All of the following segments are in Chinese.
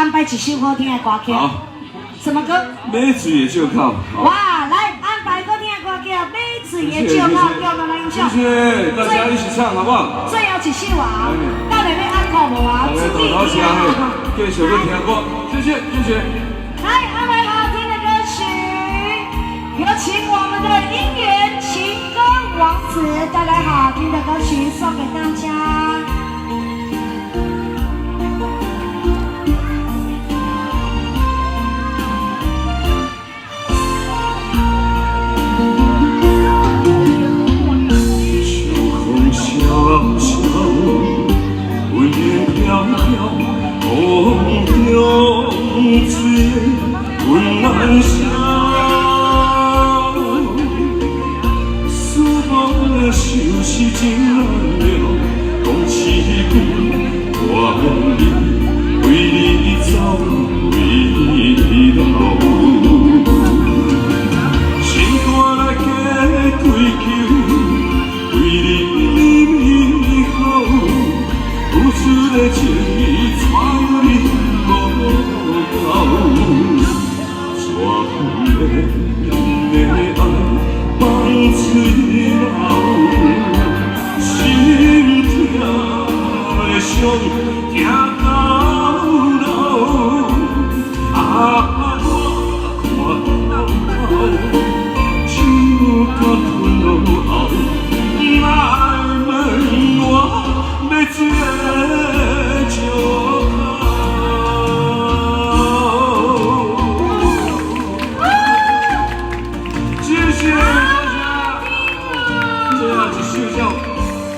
安排一首好听的歌曲。好，什么歌？美水的借口。哇，来安排好听的歌曲，美水的借口，叫咱来欣赏。谢谢大家一起唱，好不好？最后一首啊，到底要安可无啊？注意一下啊！继续要听歌，谢谢谢谢。来安排好听的歌曲，有请我们的姻缘情歌王子带来好听的歌曲送给大家。温暖乡，思念相思真难了，讲一句愿意为你走，为你老。心肝来加追求，为你美好，付出的情意怎有你无够？我的爱放嘴流，心痛的伤痛到老。啊，我看到手甲吞落后，哪会问我要做个借口？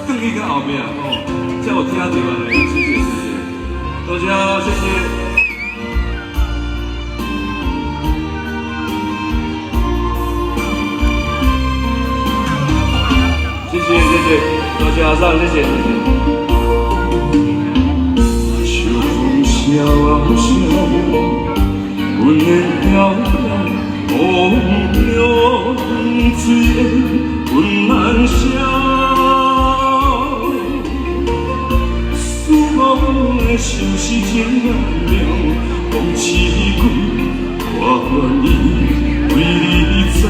更一个后面哦，叫我听到了，谢谢谢谢，大家谢谢。谢谢谢谢，大家上谢谢谢谢。秋风萧萧，阮的飘飘，风流水的温暖乡。的相思真难了，讲一句愿意为你走，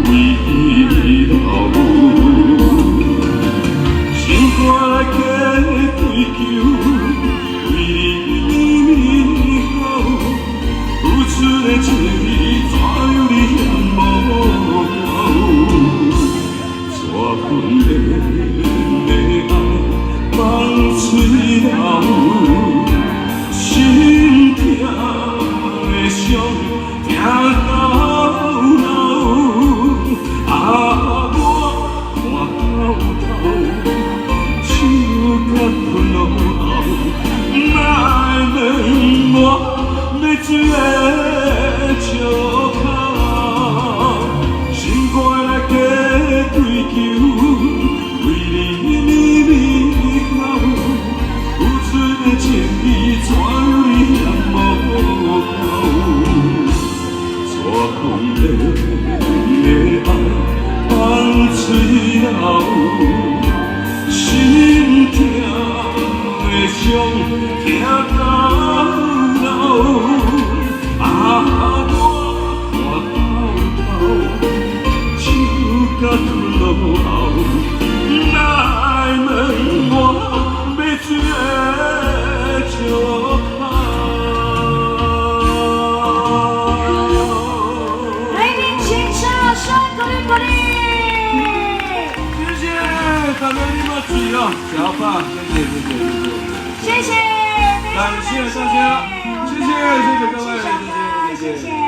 为你老。心肝来加追求，为你美好，付出的情意怎有你嫌无够？这份的爱放嘴流。心痛的伤，痛到老。啊，我看透，手甲吞落后，哪会问我要做个借口？心肝来加追求，为你美好，付出的情意怎有你嫌无够？错空的爱放嘴流，心痛的伤痛到老。啊，我看透，手甲吞落后，哪会问我要做个借口？来宾请掌声鼓励鼓励。谢谢大家你们注意哦，小棒，谢谢谢谢谢谢，谢谢，感谢大家，谢谢谢谢各位，谢谢谢谢。